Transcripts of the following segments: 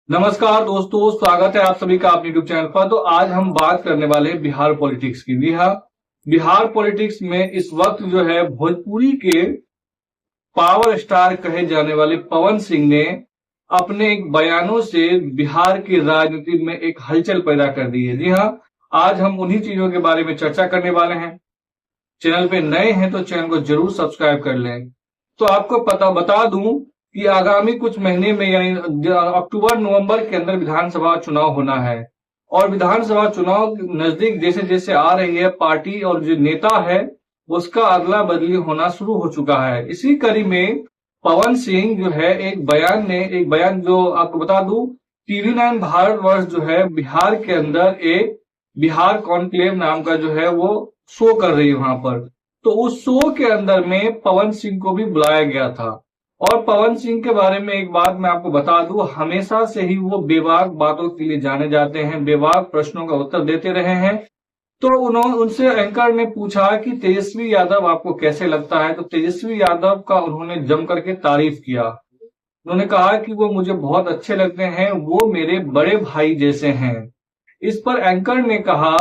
नमस्कार दोस्तों, स्वागत है आप सभी का अपने यूट्यूब चैनल पर। तो आज हम बात करने वाले हैं बिहार पॉलिटिक्स की। बिहार पॉलिटिक्स में इस वक्त जो है भोजपुरी के पावर स्टार कहे जाने वाले पवन सिंह ने अपने एक बयानों से बिहार की राजनीति में एक हलचल पैदा कर दी है। जी हाँ, आज हम उन्हीं चीजों के बारे में चर्चा करने वाले हैं। चैनल पे नए हैं तो चैनल को जरूर सब्सक्राइब कर लें। तो आपको बता दूं कि आगामी कुछ महीने में यानी अक्टूबर नवंबर के अंदर विधानसभा चुनाव होना है। और विधानसभा चुनाव नजदीक जैसे जैसे आ रही है, पार्टी और जो नेता है उसका अदला बदली होना शुरू हो चुका है। इसी कड़ी में पवन सिंह जो है एक बयान जो आपको बता दूं, टीवी 9 भारतवर्ष जो है बिहार के अंदर एक बिहार कॉन्क्लेव नाम का जो है वो शो कर रही है वहां पर। तो उस शो के अंदर में पवन सिंह को भी बुलाया गया था। और पवन सिंह के बारे में एक बात मैं आपको बता दूं, हमेशा से ही वो बेबाक बातों के लिए जाने जाते हैं, बेबाक प्रश्नों का उत्तर देते रहे हैं। तो उन्होंने उनसे एंकर ने पूछा कि तेजस्वी यादव आपको कैसे लगता है। तो तेजस्वी यादव का उन्होंने जम करके तारीफ किया। उन्होंने कहा कि वो मुझे बहुत अच्छे लगते हैं, वो मेरे बड़े भाई जैसे हैं। इस पर एंकर ने कहा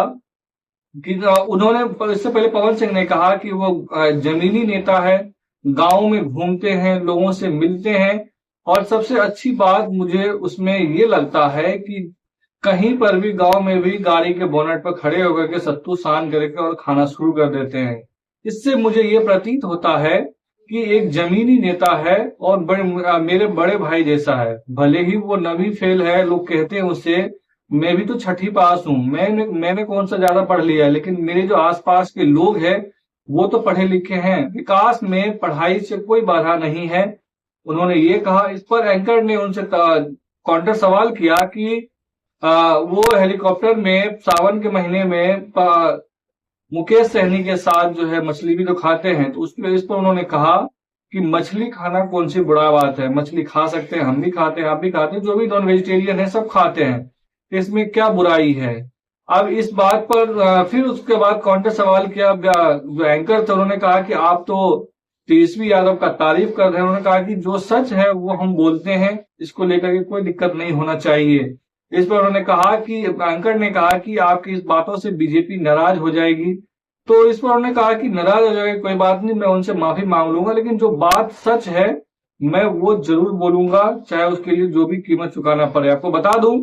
कि उन्होंने इससे पहले पवन सिंह ने कहा कि वो जमीनी नेता है, गांव में घूमते हैं, लोगों से मिलते हैं। और सबसे अच्छी बात मुझे उसमें ये लगता है कि कहीं पर भी गांव में भी गाड़ी के बोनट पर खड़े होकर के सत्तू सान करके और खाना शुरू कर देते हैं। इससे मुझे ये प्रतीत होता है कि एक जमीनी नेता है और मेरे बड़े भाई जैसा है। भले ही वो नवी फेल है, लोग कहते हैं उससे, मैं भी तो छठी पास हूं, मैंने कौन सा ज्यादा पढ़ लिया है, लेकिन मेरे जो आसपास के लोग हैं वो तो पढ़े लिखे हैं। विकास में पढ़ाई से कोई बाधा नहीं है, उन्होंने ये कहा। इस पर एंकर ने उनसे काउंटर सवाल किया कि वो हेलीकॉप्टर में सावन के महीने में मुकेश सहनी के साथ जो है मछली भी तो खाते हैं। तो इस पर उन्होंने कहा कि मछली खाना कौन सी बुरा बात है, मछली खा सकते हैं, हम भी खाते हैं, आप भी खाते हैं, जो भी नॉन वेजिटेरियन है सब खाते हैं, इसमें क्या बुराई है। अब इस बात पर फिर उसके बाद काउंटर सवाल किया। जो एंकर थे उन्होंने कहा कि आप तो तेजस्वी यादव का तारीफ कर रहे हैं। उन्होंने कहा कि जो सच है वो हम बोलते हैं, इसको लेकर के कोई दिक्कत नहीं होना चाहिए। इस पर उन्होंने कहा कि एंकर ने कहा कि आपकी इस बातों से बीजेपी नाराज हो जाएगी। तो इस पर उन्होंने कहा कि नाराज हो जाएगी कोई बात नहीं, मैं उनसे माफी मांग लूंगा, लेकिन जो बात सच है मैं वो जरूर बोलूंगा, चाहे उसके लिए जो भी कीमत चुकाना पड़े। आपको बता दूं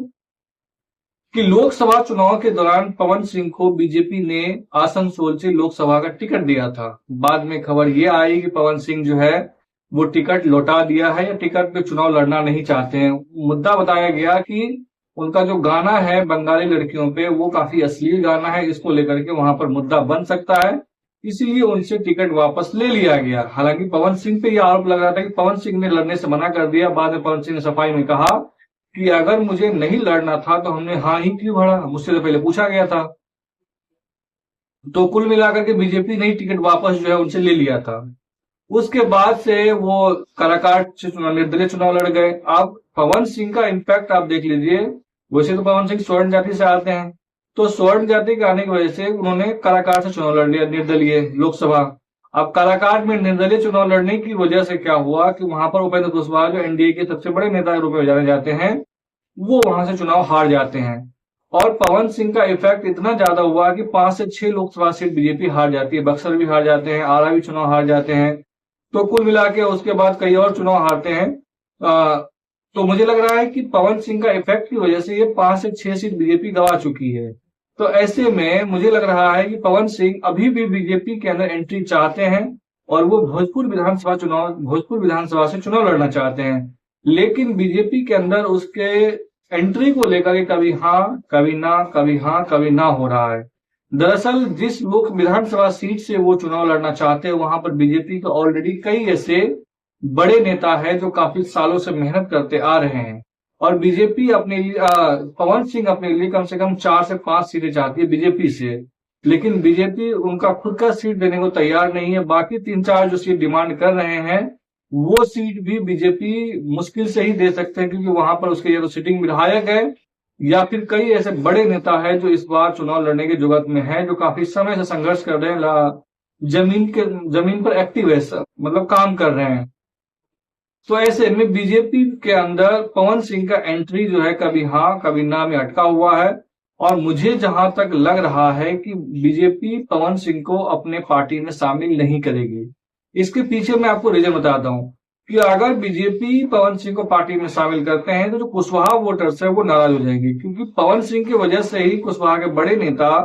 कि लोकसभा चुनाव के दौरान पवन सिंह को बीजेपी ने आसनसोल से लोकसभा का टिकट दिया था। बाद में खबर ये आई कि पवन सिंह जो है वो टिकट लौटा दिया है या टिकट पे चुनाव लड़ना नहीं चाहते हैं। मुद्दा बताया गया कि उनका जो गाना है बंगाली लड़कियों पे वो काफी अश्लील गाना है, इसको लेकर के वहां पर मुद्दा बन सकता है, इसीलिए उनसे टिकट वापस ले लिया गया। हालांकि पवन सिंह पे यह आरोप लग रहा था कि पवन सिंह ने लड़ने से मना कर दिया। बाद में पवन सिंह ने सफाई में कहा कि अगर मुझे नहीं लड़ना था तो हमने हाँ ही क्यों भरा, मुझसे तो पहले पूछा गया था। तो कुल मिलाकर के बीजेपी ने ही टिकट वापस जो है उनसे ले लिया था। उसके बाद से वो काराकाट से निर्दलीय चुनाव लड़ गए। अब पवन सिंह का इम्पैक्ट आप देख लीजिए। वैसे तो पवन सिंह स्वर्ण जाति से आते हैं, तो स्वर्ण जाति के आने की वजह से उन्होंने काराकाट से चुनाव लड़ लिया, निर्दलीय लोकसभा। अब काराकाट में निर्दलीय चुनाव लड़ने की वजह से क्या हुआ कि वहां पर उपेंद्र कुशवाहा जो एनडीए के सबसे बड़े नेता के रूप में जाने जाते हैं, वो वहां से चुनाव हार जाते हैं। और पवन सिंह का इफेक्ट इतना ज्यादा हुआ कि 5 से 6 लोकसभा सीट बीजेपी हार जाती है, बक्सर भी हार जाते हैं, आरा भी चुनाव हार जाते हैं। तो कुल मिला के उसके बाद कई और चुनाव हारते हैं। तो मुझे लग रहा है कि पवन सिंह का इफेक्ट की वजह से ये 5 से 6 सीट बीजेपी गवा चुकी है। तो ऐसे में मुझे लग रहा है कि पवन सिंह अभी भी बीजेपी के अंदर एंट्री चाहते हैं और वो भोजपुर विधानसभा से चुनाव लड़ना चाहते हैं। लेकिन बीजेपी के अंदर उसके एंट्री को लेकर के कभी हाँ कभी ना, कभी हाँ कभी ना हो रहा है। दरअसल जिस लोक विधानसभा सीट से वो चुनाव लड़ना चाहते हैं वहां पर बीजेपी के ऑलरेडी कई ऐसे बड़े नेता है जो काफी सालों से मेहनत करते आ रहे हैं। और बीजेपी अपने लिए पवन सिंह अपने लिए कम से कम 4 से 5 सीटें चाहती है बीजेपी से, लेकिन बीजेपी उनका खुद का सीट देने को तैयार नहीं है। बाकी 3-4 जो सीट डिमांड कर रहे हैं वो सीट भी बीजेपी मुश्किल से ही दे सकते हैं, क्योंकि वहां पर उसके या तो सिटिंग विधायक है या फिर कई ऐसे बड़े नेता है जो इस बार चुनाव लड़ने की जुगत में है, जो काफी समय से संघर्ष कर रहे हैं, जमीन पर एक्टिव है, मतलब काम कर रहे हैं। तो ऐसे में बीजेपी के अंदर पवन सिंह का एंट्री जो है कभी हाँ कभी ना में अटका हुआ है। और मुझे जहां तक लग रहा है कि बीजेपी पवन सिंह को अपने पार्टी में शामिल नहीं करेगी। इसके पीछे मैं आपको रीजन बताता हूं कि अगर बीजेपी पवन सिंह को पार्टी में शामिल करते हैं तो जो कुशवाहा वोटर्स है वो नाराज हो जाएंगे, क्योंकि पवन सिंह की वजह से ही कुशवाहा के बड़े नेता,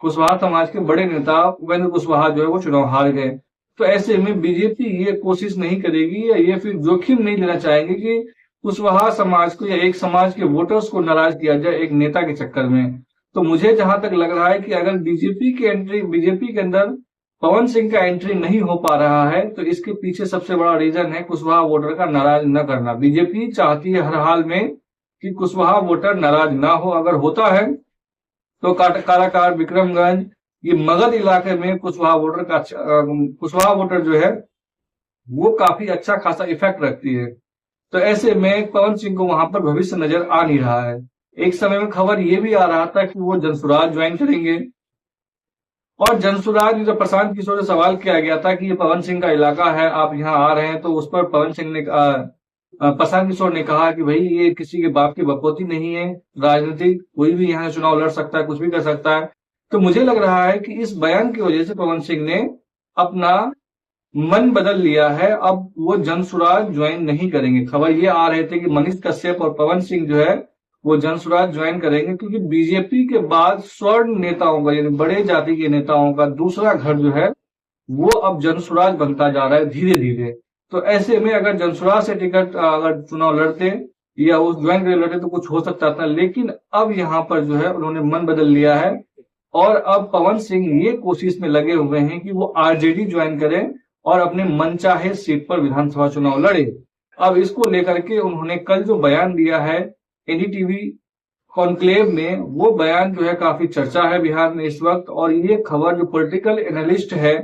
कुशवाहा समाज के बड़े नेता उपेंद्र कुशवाहा जो है वो चुनाव हार गए। तो ऐसे में बीजेपी ये कोशिश नहीं करेगी या ये फिर जोखिम नहीं लेना चाहेंगे कि कुशवाहा समाज को या एक समाज के वोटर्स को नाराज किया जाए एक नेता के चक्कर में। तो मुझे जहां तक लग रहा है कि अगर बीजेपी के अंदर पवन सिंह का एंट्री नहीं हो पा रहा है तो इसके पीछे सबसे बड़ा रीजन है कुशवाहा वोटर का नाराज न करना। बीजेपी चाहती है हर हाल में कि कुशवाहा वोटर नाराज ना हो। अगर होता है तो काराकाट, विक्रमगंज, ये मगध इलाके में कुशवाहा वोटर जो है वो काफी अच्छा खासा इफेक्ट रखती है। तो ऐसे में पवन सिंह को वहां पर भविष्य नजर आ नहीं रहा है। एक समय में खबर ये भी आ रहा था कि वो जनसुराज ज्वाइन करेंगे, और जनसुराज जब प्रशांत किशोर से सवाल किया गया था कि ये पवन सिंह का इलाका है, आप यहाँ आ रहे हैं, तो उस पर प्रशांत किशोर ने कहा कि भाई ये किसी के बाप की बकौती नहीं है, राजनीतिक कोई भी यहाँ चुनाव लड़ सकता है, कुछ भी कर सकता है। तो मुझे लग रहा है कि इस बयान की वजह से पवन सिंह ने अपना मन बदल लिया है, अब वो जनसुराज ज्वाइन नहीं करेंगे। खबर ये आ रहे थे कि मनीष कश्यप और पवन सिंह जो है वो जनसुराज ज्वाइन करेंगे, क्योंकि बीजेपी के बाद स्वर्ण नेताओं का यानी बड़े जाति के नेताओं का दूसरा घर जो है वो अब जनसुराज बनता जा रहा है धीरे धीरे। तो ऐसे में अगर जनसुराज से टिकट अगर चुनाव लड़ते या उस ज्वाइन करके लड़ते तो कुछ हो सकता था, लेकिन अब यहाँ पर जो है उन्होंने मन बदल लिया है और अब पवन सिंह ये कोशिश में लगे हुए हैं कि वो आरजेडी ज्वाइन करें और अपने मनचाहे सीट पर विधानसभा चुनाव लड़े। अब इसको लेकर के उन्होंने कल जो बयान दिया है एनडीटीवी कॉन्क्लेव में, वो बयान जो है काफी चर्चा है बिहार में इस वक्त। और ये खबर जो पॉलिटिकल एनालिस्ट है,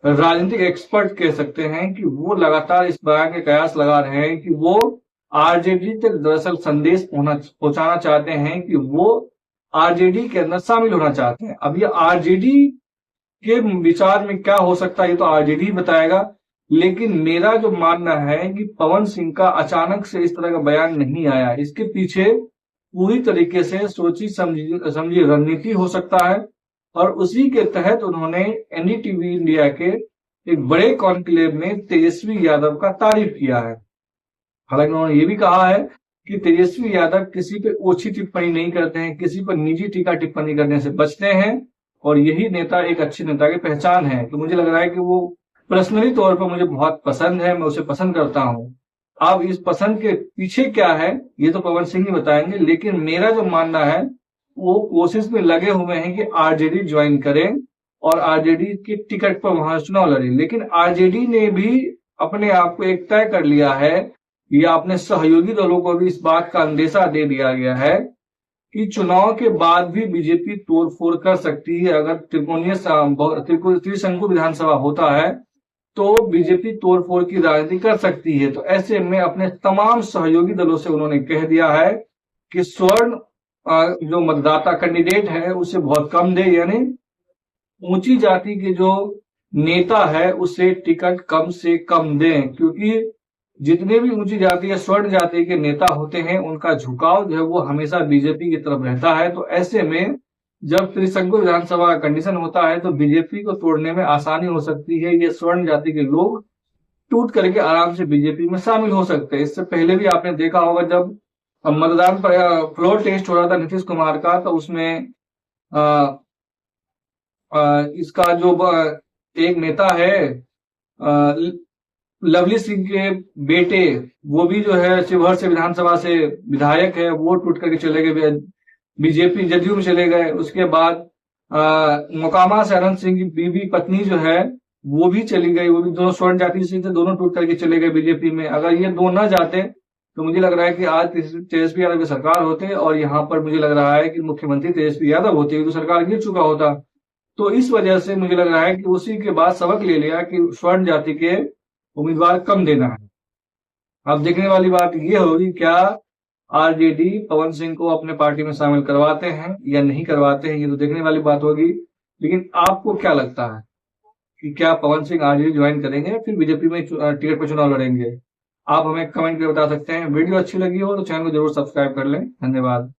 राजनीतिक एक्सपर्ट कह सकते हैं कि वो लगातार इस बयान के कयास लगा रहे हैं कि वो आरजेडी तक दरअसल संदेश पहुंचाना चाहते हैं कि वो आरजेडी के अंदर शामिल होना चाहते हैं। अब ये आरजेडी के विचार में क्या हो सकता है ये तो आरजेडी बताएगा, लेकिन मेरा जो मानना है कि पवन सिंह का अचानक से इस तरह का बयान नहीं आया, इसके पीछे पूरी तरीके से सोची समझी रणनीति हो सकता है। और उसी के तहत उन्होंने एनडीटीवी इंडिया के एक बड़े कॉन्क्लेव में तेजस्वी यादव का तारीफ किया है। हालांकि उन्होंने ये भी कहा है कि तेजस्वी यादव किसी पे ओछी टिप्पणी नहीं करते हैं, किसी पर निजी टीका टिप्पणी करने से बचते हैं, और यही नेता एक अच्छे नेता की पहचान है। तो मुझे लग रहा है कि वो पर्सनली तौर पर मुझे बहुत पसंद है, मैं उसे पसंद करता हूं। अब इस पसंद के पीछे क्या है ये तो पवन सिंह ही बताएंगे, लेकिन मेरा जो मानना है वो कोशिश में लगे हुए हैं कि आरजेडी ज्वाइन करें और आरजेडी के टिकट पर वहां चुनाव लड़े। लेकिन आरजेडी ने भी अपने आप को एक तय कर लिया है या अपने सहयोगी दलों को भी इस बात का अंदेशा दे दिया गया है कि चुनाव के बाद भी बीजेपी तोड़फोड़ कर सकती है। अगर त्रिशंकु विधानसभा होता है तो बीजेपी तोड़फोड़ की राजनीति कर सकती है। तो ऐसे में अपने तमाम सहयोगी दलों से उन्होंने कह दिया है कि स्वर्ण जो मतदाता कैंडिडेट है उसे बहुत कम दे, यानी ऊंची जाति के जो नेता है उसे टिकट कम से कम दें, क्योंकि जितने भी ऊंची जाति या स्वर्ण जाति के नेता होते हैं उनका झुकाव जो है वो हमेशा बीजेपी की तरफ रहता है। तो ऐसे में जब त्रिशंकु विधानसभा का कंडीशन होता है तो बीजेपी को तोड़ने में आसानी हो सकती है। ये स्वर्ण जाति के लोग टूट करके आराम से बीजेपी में शामिल हो सकते हैं। इससे पहले भी आपने देखा होगा जब मतदान पर फ्लोर टेस्ट हो रहा था नीतीश कुमार का, तो उसमें इसका जो एक नेता है लवली सिंह के बेटे, वो भी जो है शिवहर से विधानसभा से विधायक है, वो टूट करके चले गए बीजेपी जदयू में चले गए। उसके बाद मोकामा से अनंत सिंह की बीबी पत्नी जो है वो भी चली गई, वो भी दोनों स्वर्ण जाति से थे, दोनों टूट करके चले गए बीजेपी में। अगर ये दो न जाते तो मुझे लग रहा है कि आज तेजस्वी यादव की सरकार होते और यहाँ पर मुझे लग रहा है कि मुख्यमंत्री तेजस्वी यादव होते, तो सरकार गिर चुका होता। तो इस वजह से मुझे लग रहा है कि उसी के बाद सबक ले लिया कि स्वर्ण जाति के उम्मीदवार कम देना है। अब देखने वाली बात ये होगी क्या आरजेडी पवन सिंह को अपने पार्टी में शामिल करवाते हैं या नहीं करवाते हैं, ये तो देखने वाली बात होगी। लेकिन आपको क्या लगता है कि क्या पवन सिंह आरजेडी ज्वाइन करेंगे या फिर बीजेपी में टिकट पर चुनाव लड़ेंगे? आप हमें कमेंट करके बता सकते हैं। वीडियो अच्छी लगी हो तो चैनल को जरूर सब्सक्राइब कर लें। धन्यवाद।